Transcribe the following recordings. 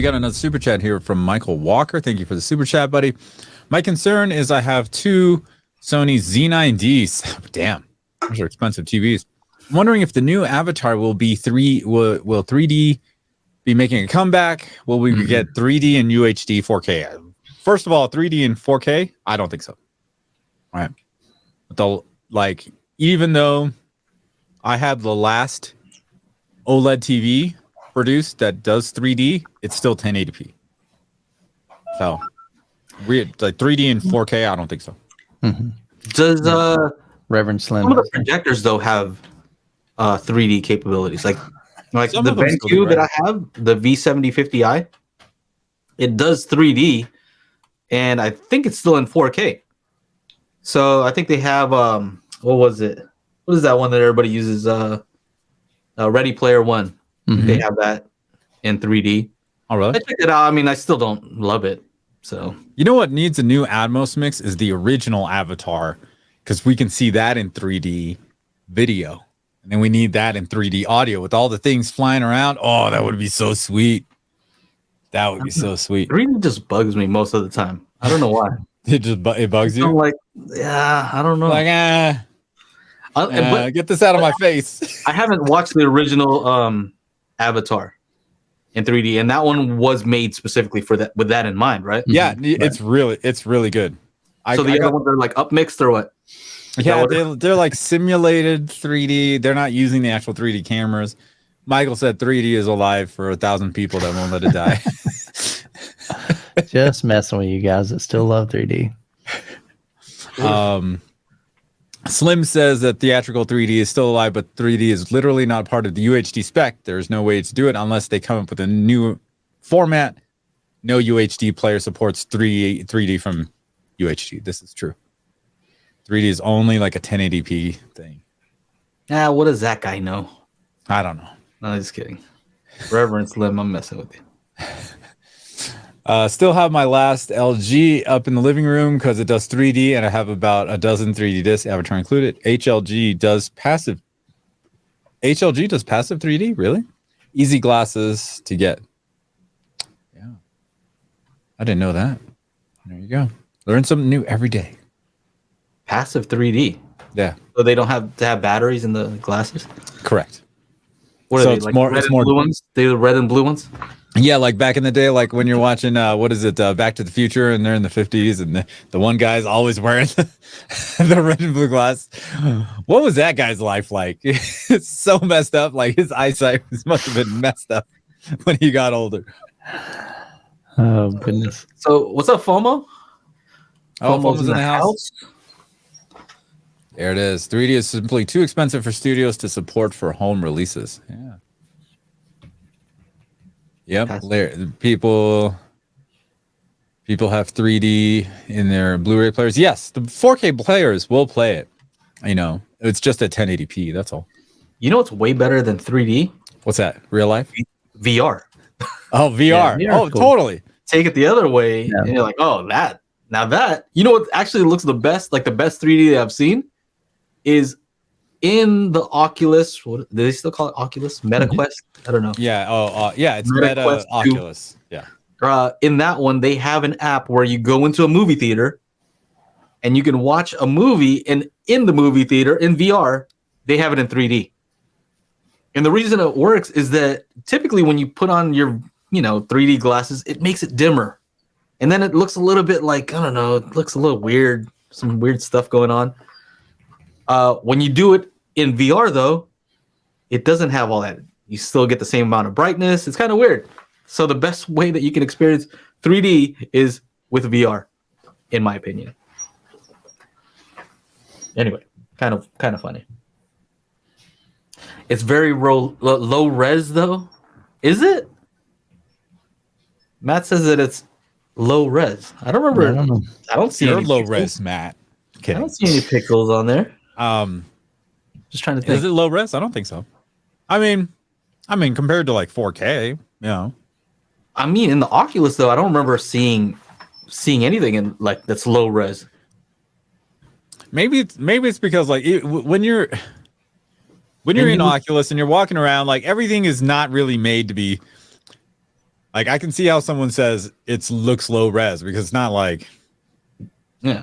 got another super chat here from Michael Walker. Thank you for the super chat, buddy. My concern is I have two Sony Z9Ds. Damn, those are expensive TVs. I'm wondering if the new Avatar will be will 3D be making a comeback? Will we get 3D and UHD 4K? First of all, 3D and 4K? I don't think so. All right. But even though I have the last OLED TV produced that does 3D, it's still 1080p. So, weird. Like 3D and 4K, I don't think so. Does Reverend Slim? Some of the projectors though have 3D capabilities, like Some the of them still do, BenQ that right? I have, the V7050i. It does 3D, and I think it's still in 4K. So I think they have what was it? What is that one that everybody uses? Ready Player One. They have that in 3D. Oh, really? I checked it out. I mean, I still don't love it. So You know what needs a new Atmos mix is the original Avatar, because we can see that in 3D video. And then we need that in 3D audio with all the things flying around. Oh, that would be so sweet. That would be so sweet. 3D just bugs me most of the time. I don't know why. It bugs you? I'm like, yeah, I don't know. Like, But get this out of my face. I haven't watched the original Avatar in 3D, and that one was made specifically for that, with that in mind, right? Yeah, it's really good. So the other ones are like upmixed or what? Yeah, they're like simulated 3D. They're not using the actual 3D cameras. Michael said 3D is alive for 1,000 people that won't let it die. Just messing with you guys that still love 3D. Slim says that theatrical 3D is still alive, but 3D is literally not part of the UHD spec. There's no way to do it unless they come up with a new format. No UHD player supports 3D from UHD. This is true. 3D is only like a 1080p thing. Yeah, what does that guy know? I don't know. No, just kidding. Reverend Slim, I'm messing with you. Still have my last LG up in the living room because it does 3D, and I have about a dozen 3D discs, Avatar included. HLG does passive 3D, really? Easy glasses to get. Yeah. I didn't know that. There you go. Learn something new every day. Passive 3D. Yeah. So they don't have to have batteries in the glasses? Correct. What So are they, it's like more- red it's and more- blue ones? They're the red and blue ones? Yeah, like back in the day, like when you're watching, Back to the Future, and they're in the 50s, and the one guy's always wearing the red and blue glass. What was that guy's life like? It's so messed up. Like his eyesight must have been messed up when he got older. Oh, goodness. So what's up, FOMO? Oh, FOMO's in the house. There it is. 3D is simply too expensive for studios to support for home releases. Yeah. Yep. People have 3D in their Blu-ray players. Yes, the 4K players will play it. You know, it's just at 1080p. That's all. You know what's way better than 3D? What's that? Real life? VR. Oh, VR. VR Oh, is cool. totally. Take it the other way, and you're like, oh, that. Now that, you know what actually looks the best, like the best 3D that I've seen, is in the Oculus. What do they still call it? Oculus? MetaQuest? I don't know. Yeah. Yeah. It's Meta Meta Quest 2. Oculus. Yeah. In that one, they have an app where you go into a movie theater and you can watch a movie, and in the movie theater in VR, they have it in 3D. And the reason it works is that typically when you put on your, 3D glasses, it makes it dimmer. And then it looks a little bit like, I don't know, it looks a little weird, some weird stuff going on. When you do it in VR, though, it doesn't have all that. You still get the same amount of brightness. It's kind of weird. So the best way that you can experience 3D is with VR, in my opinion. Anyway, kind of funny. It's very low res, though. Is it? Matt says that it's low res. I don't remember. I don't know. I don't see You're any low pixels. res, Matt. I Kidding. don't see any pixels on there. Just trying to think. Is it low res? I don't think so. I mean, compared to like 4K, you know. I mean, in the Oculus though, I don't remember seeing anything in like that's low res. Maybe it's because like when you're in Oculus and you're walking around, like everything is not really made to be Like I can see how someone says it looks low res because it's not like. Yeah.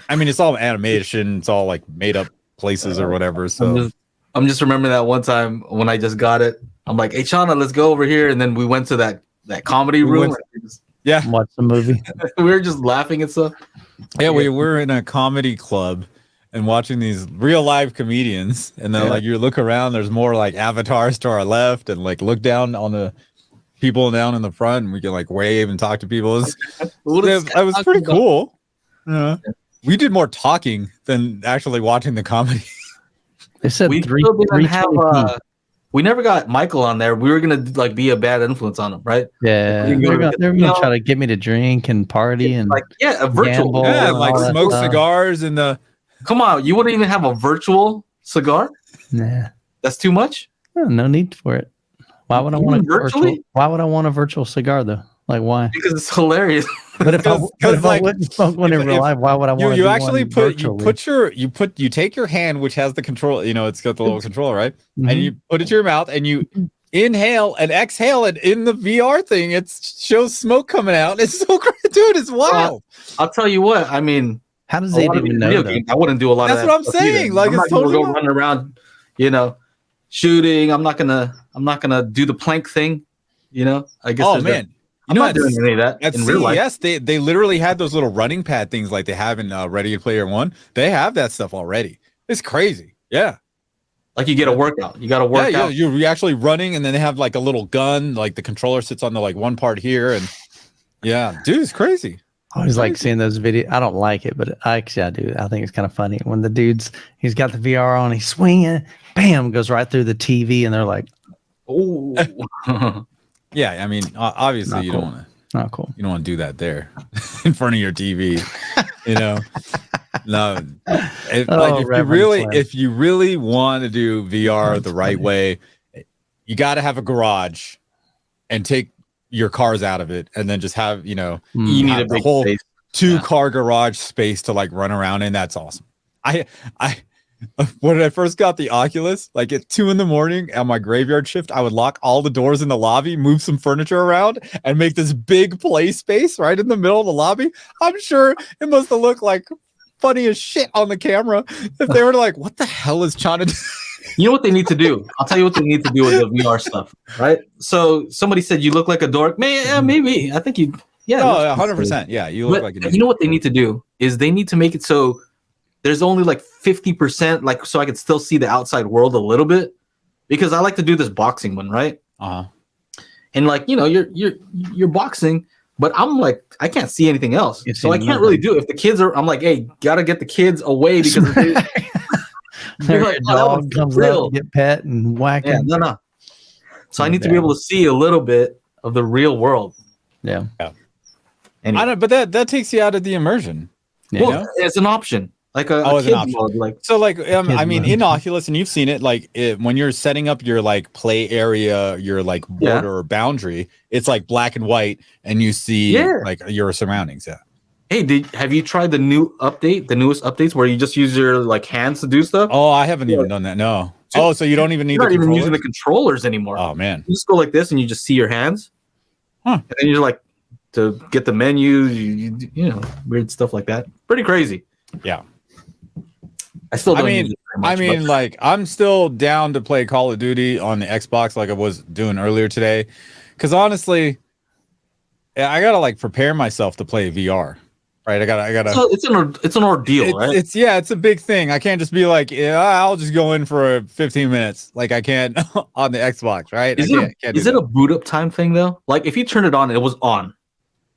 I mean, it's all animation. It's all like made up places or whatever. So I'm just remembering that one time when I just got it. I'm like, hey, Shauna, let's go over here. And then we went to that comedy room. Yeah. Watch the movie. We were just laughing and stuff. Yeah, we were in a comedy club and watching these real live comedians. And then like you look around, there's more like avatars to our left and like look down on the people down in the front and we can like wave and talk to people. It was pretty cool. Yeah. We did more talking than actually watching the comedy. They said we three. We never got Michael on there. We were gonna like be a bad influence on him, right? Yeah, they're gonna try to get me to drink and party and like a virtual, like smoke cigars and the. Come on, you wouldn't even have a virtual cigar? Nah, that's too much. No need for it. Why would I want a virtual? Why would I want a virtual cigar though? Like why? Because it's hilarious. But if I wouldn't smoke one in real life, why would I want to? You actually you take your hand, which has the control. You know, it's got the little controller, right? Mm-hmm. And you put it to your mouth, and you inhale and exhale it in the VR thing. It shows smoke coming out. It's so great, dude. It's wild. I'll tell you what. I mean, how does it even know? I wouldn't do a lot. That's of what I'm saying. Like, I'm it's not totally gonna go running around, shooting. I'm not gonna do the plank thing. I guess. Oh man. I'm not doing any of that in real life. Yes, they literally had those little running pad things like they have in Ready Player One. They have that stuff already. It's crazy. Yeah. Like you get a workout. You got to work out. Yeah, you're actually running, and then they have like a little gun. Like the controller sits on the like one part here, and yeah, dude, it's crazy. I always like seeing those videos. I don't like it, but I do. I think it's kind of funny when the he's got the VR on, he's swinging, bam, goes right through the TV, and they're like, oh. Yeah, I mean, obviously you don't want to. Not cool. You don't want to do that there, in front of your TV. No. If you really want to do VR the right way, you got to have a garage, and take your cars out of it, and then just have you need a big whole space. 2-car garage space to like run around in. That's awesome. When I first got the Oculus, like at 2 a.m. on my graveyard shift, I would lock all the doors in the lobby, move some furniture around, and make this big play space right in the middle of the lobby. I'm sure it must have looked like funny as shit on the camera if they were like, what the hell is Chana doing? You know what they need to do? I'll tell you what they need to do with the VR stuff, right? So somebody said you look like a dork. Maybe. I think you. Yeah. Oh, 100%. Yeah, you look like a dork. You know what they need to do is they need to make it so there's only like 50%, like so I could still see the outside world a little bit, because I like to do this boxing one, right? And like you're boxing, but I'm like I can't see anything else, so I can't really do it. If the kids are, I'm like, hey, gotta get the kids away because they're like, dog comes up to get pet and whack. Yeah, no. So I need to be able to see a little bit of the real world. Yeah. Anyway. I don't, but that takes you out of the immersion. Well, it's an option. Like a kid mode, like so, like I mean, in Oculus, and you've seen it, like when you're setting up your like play area, your like border or boundary, it's like black and white, and you see like your surroundings. Yeah. Hey, have you tried the newest updates where you just use your like hands to do stuff? Oh, I haven't even done that. No. So you don't even need. You're not even using the controllers anymore. Oh man. You just go like this, and you just see your hands. And then you're like to get the menus, weird stuff like that. Pretty crazy. Yeah. I still don't use it very much, like I'm still down to play Call of Duty on the Xbox like I was doing earlier today. Cause honestly, I gotta like prepare myself to play VR. Right. I gotta so it's an ordeal, right? It's a big thing. I can't just be like, I'll just go in for 15 minutes. Like I can't on the Xbox, right? Is it a boot up time thing though? Like if you turn it on, it was on.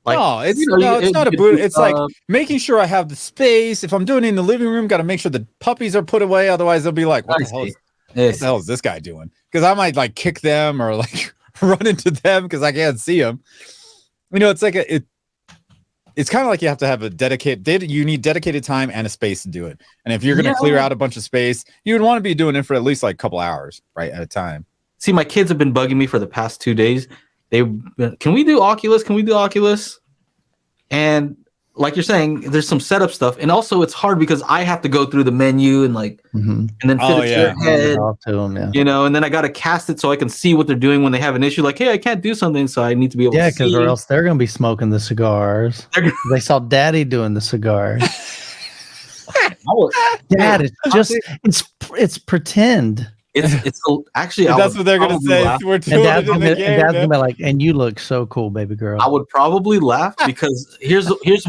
Like, no, it's not a boot. It's like making sure I have the space. If I'm doing it in the living room, got to make sure the puppies are put away. Otherwise, they'll be like, what the hell is this guy doing? Because I might like kick them or like run into them because I can't see them. It's like it's kind of like you have to have you need dedicated time and a space to do it. And if you're going to clear out a bunch of space, you would want to be doing it for at least like a couple hours, right, at a time. See, my kids have been bugging me for the past 2 days. Can we do Oculus? And like you're saying, there's some setup stuff, and also it's hard because I have to go through the menu and like, and then fit it to their head, To them, yeah. you know, and then I got to cast it so I can see what they're doing when they have an issue. Like, hey, I can't do something, so I need to be able to see. Because or else they're gonna be smoking the cigars. They saw Daddy doing the cigars. Dad, it's pretend. It's actually that's what they're gonna say. We're doing it in the game, Dad's gonna be like, and you look so cool, baby girl. I would probably laugh because here's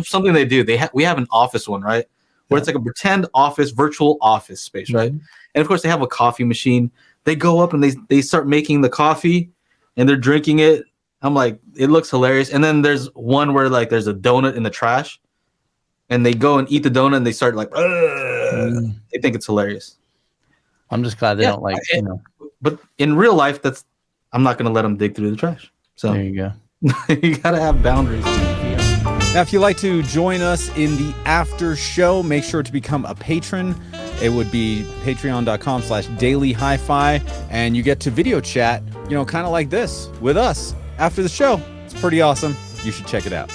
something they do. We have an office one, right? Where it's like a pretend office, virtual office space, right? And of course they have a coffee machine. They go up and they start making the coffee and they're drinking it. I'm like, it looks hilarious. And then there's one where like there's a donut in the trash and they go and eat the donut and they start like, they think it's hilarious. I'm just glad they don't like, you know. But in real life, I'm not going to let them dig through the trash. So there you go. You got to have boundaries. Now, if you'd like to join us in the after show, make sure to become a patron. It would be patreon.com/daily HiFi, and you get to video chat, you know, kind of like this with us after the show. It's pretty awesome. You should check it out.